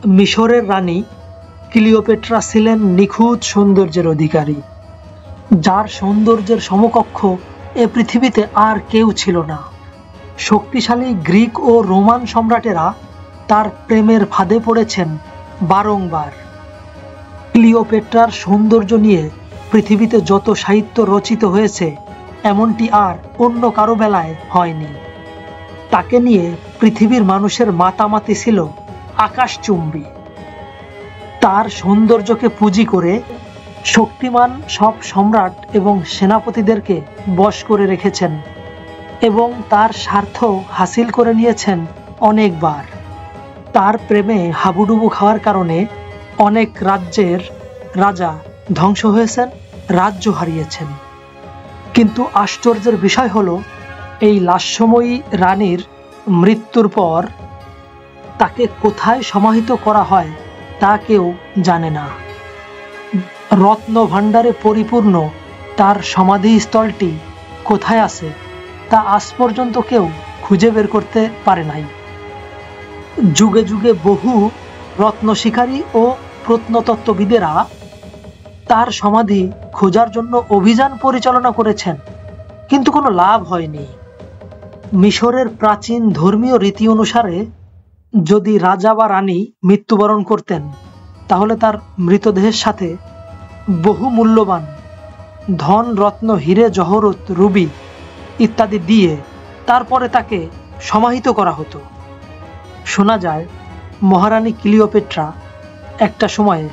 মিশরের রানী ক্লিওপেট্রা ছিলেন নিখুঁত সৌন্দর্যের অধিকারী, যার সৌন্দর্যের সমকক্ষ এ পৃথিবীতে আর কেউ ছিল না। শক্তিশালী গ্রিক ও রোমান সম্রাটেরা তার প্রেমের ফাঁদে পড়েছেন বারংবার। ক্লিওপেট্রার সৌন্দর্য নিয়ে পৃথিবীতে যত সাহিত্য রচিত হয়েছে এমনটি আর অন্য কারো বেলায় হয়নি। তাকে নিয়ে পৃথিবীর মানুষের মাতামাতি ছিল আকাশচুম্বী। তার সৌন্দর্যকে পুঁজি করে শক্তিমান সব সম্রাট এবং সেনাপতিদেরকে বশ করে রেখেছেন এবং তার স্বার্থ হাসিল করে নিয়েছেন অনেকবার। তার প্রেমে হাবুডুবু খাওয়ার কারণে অনেক রাজ্যের রাজা ধ্বংস হয়েছেন, রাজ্য হারিয়েছেন। কিন্তু আশ্চর্যের বিষয় হলো, এই লাস্যময়ী রানীর মৃত্যুর পর তাকে কোথায় সমাহিত করা হয় তা কেউ জানে না। রত্ন ভাণ্ডারে পরিপূর্ণ তার সমাধিস্থলটি কোথায় আছে তা আজ পর্যন্ত কেউ খুঁজে বের করতে পারে নাই। যুগে যুগে বহু রত্ন শিকারী ও প্রত্নতত্ত্ববিদেরা তার সমাধি খোঁজার জন্য অভিযান পরিচালনা করেছেন, কিন্তু কোনো লাভ হয়নি। মিশরের প্রাচীন ধর্মীয় রীতি অনুসারে যদি রাজা বা রানী মৃত্যুবরণ করতেন, তাহলে তার মৃতদেহের সাথে বহু মূল্যবান ধন রত্ন, হিরে জহরত, রুবি ইত্যাদি দিয়ে তারপরে তাকে সমাহিত করা হতো। শোনা যায় মহারানী ক্লিওপেট্রা একটা সময়ে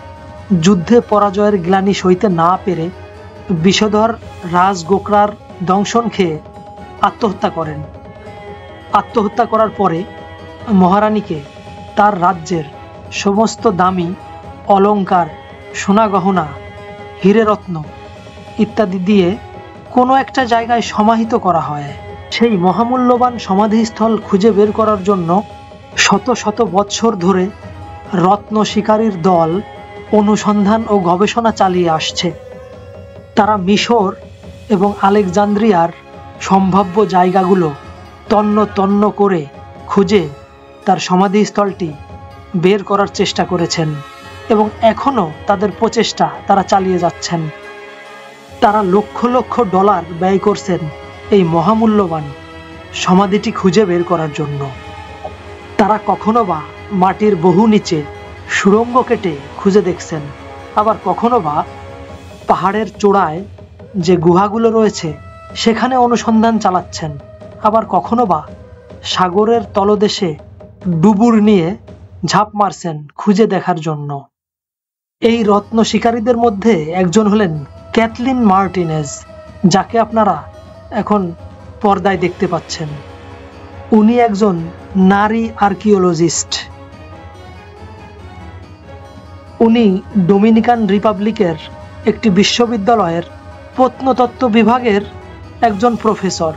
যুদ্ধে পরাজয়ের গ্লানি সইতে না পেরে বিষধর রাজগোকরার দংশন খেয়ে আত্মহত্যা করেন। আত্মহত্যা করার পরে মহারানীকে তার রাজ্যের সমস্ত দামি অলংকার, সোনা গহনা, হিরে রত্ন ইত্যাদি দিয়ে কোনো একটা জায়গায় সমাহিত করা হয়। সেই মহামূল্যবান সমাধিস্থল খুঁজে বের করার জন্য শত শত বৎসর ধরে রত্ন শিকারীর দল অনুসন্ধান ও গবেষণা চালিয়ে আসছে। তারা মিশর এবং আলেকজান্দ্রিয়ার সম্ভাব্য জায়গাগুলো তন্ন তন্ন করে খুঁজে তার সমাধিস্থলটি বের করার চেষ্টা করেছেন এবং এখনও তাদের প্রচেষ্টা তারা চালিয়ে যাচ্ছেন। তারা লক্ষ লক্ষ ডলার ব্যয় করছেন এই মহামূল্যবান সমাধিটি খুঁজে বের করার জন্য। তারা কখনো বা মাটির বহু নিচে সুড়ঙ্গ কেটে খুঁজে দেখছেন, আবার কখনো বা পাহাড়ের চূড়ায় যে গুহাগুলো রয়েছে সেখানে অনুসন্ধান চালাচ্ছেন, আবার কখনো বা সাগরের তলদেশে ডুবুর নিয়ে ঝাঁপ মারছেন খুঁজে দেখার জন্য। এই রত্ন শিকারীদের মধ্যে একজন হলেন ক্যাথলিন মার্টিনেজ, যাকে আপনারা এখন পর্দায় দেখতে পাচ্ছেন। উনি একজন নারী আর্কিওলজিস্ট। উনি ডোমিনিকান রিপাবলিকের একটি বিশ্ববিদ্যালয়ের প্রত্নতত্ত্ব বিভাগের একজন প্রফেসর।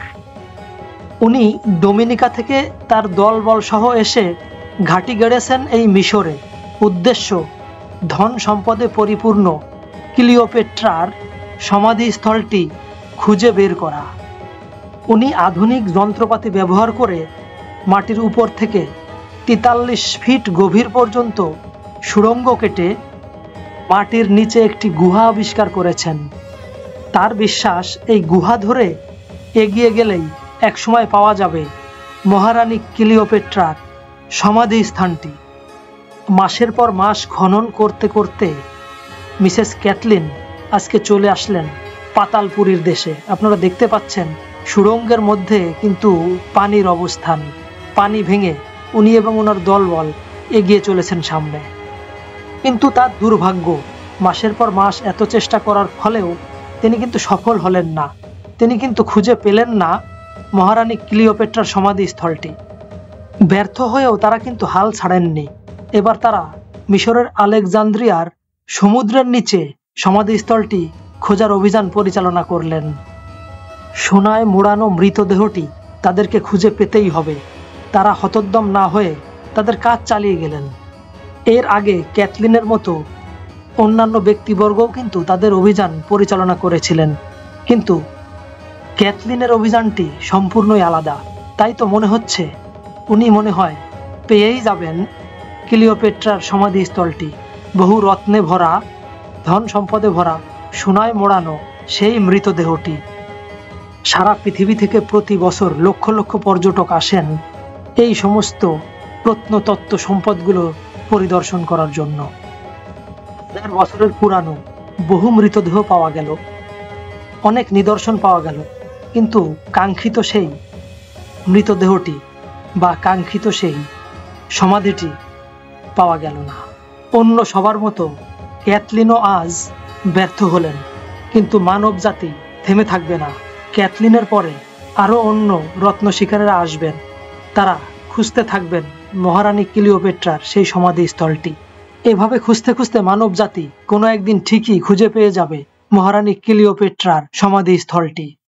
উনি ডোমিনিকা থেকে তার দলবল সহ এসে ঘাঁটি গেড়েছেন এই মিশরে। উদ্দেশ্য ধন সম্পদে পরিপূর্ণ ক্লিওপেট্রার সমাধিস্থলটি খুঁজে বের করা। উনি আধুনিক যন্ত্রপাতি ব্যবহার করে মাটির উপর থেকে 43 ফিট গভীর পর্যন্ত সুড়ঙ্গ কেটে মাটির নিচে একটি গুহা আবিষ্কার করেছেন। তার বিশ্বাস এই গুহা ধরে এগিয়ে গেলেই একসময় পাওয়া যাবে মহারানী ক্লিওপেট্রার সমাধি স্থানটি। মাসের পর মাস খনন করতে করতে মিসেস ক্যাথলিন আজকে চলে আসলেন পাতালপুরীর দেশে। আপনারা দেখতে পাচ্ছেন সুড়ঙ্গের মধ্যে কিন্তু পানির অবস্থান। পানি ভেঙে উনি এবং ওনার দলবল এগিয়ে চলেছেন সামনে। কিন্তু তার দুর্ভাগ্য, মাসের পর মাস এত চেষ্টা করার ফলেও তিনি কিন্তু সফল হলেন না। তিনি কিন্তু খুঁজে পেলেন না মহারানী ক্লিওপেট্রার সমাধিস্থলটি। ব্যর্থ হয়েও তারা কিন্তু হাল ছাড়েননি। এবার তারা মিশরের আলেকজান্দ্রিয়ার সমুদ্রের নিচে সমাধিস্থলটি খোঁজার অভিযান পরিচালনা করলেন। সোনায় মোড়ানো মৃতদেহটি তাদেরকে খুঁজে পেতেই হবে। তারা হতোদ্যম না হয়ে তাদের কাজ চালিয়ে গেলেন। এর আগে ক্যাথলিনের মতো অন্যান্য ব্যক্তিবর্গও কিন্তু তাদের অভিযান পরিচালনা করেছিলেন, কিন্তু ক্যাথলিনের অভিযানটি সম্পূর্ণই আলাদা। তাই তো মনে হচ্ছে উনি মনে হয় পেয়েই যাবেন ক্লিওপেট্রার সমাধিস্থলটি বহু রত্নে ভরা, ধন সম্পদে ভরা, সোনায় মোড়ানো সেই মৃতদেহটি। সারা পৃথিবী থেকে প্রতি বছর লক্ষ লক্ষ পর্যটক আসেন এই সমস্ত প্রত্নতত্ত্ব সম্পদগুলো পরিদর্শন করার জন্য। 1000 বছরের পুরানো বহু মৃতদেহ পাওয়া গেল, অনেক নিদর্শন পাওয়া গেল, কিন্তু কাঙ্ক্ষিত সেই মৃতদেহটি বা কাঙ্ক্ষিত সেই সমাধিটি পাওয়া গেল না। অন্য সবার মতো ক্যাথলিনও আজ ব্যর্থ হলেন, কিন্তু মানব জাতি থেমে থাকবে না। ক্যাথলিনের পরে আরো অন্য রত্ন শিকারীরা আসবেন, তারা খুঁজতে থাকবেন মহারানী ক্লিওপেট্রার সেই সমাধিস্থলটি। এভাবে খুঁজতে খুঁজতে মানব জাতি কোনো একদিন ঠিকই খুঁজে পেয়ে যাবে মহারানী ক্লিওপেট্রার সমাধিস্থলটি।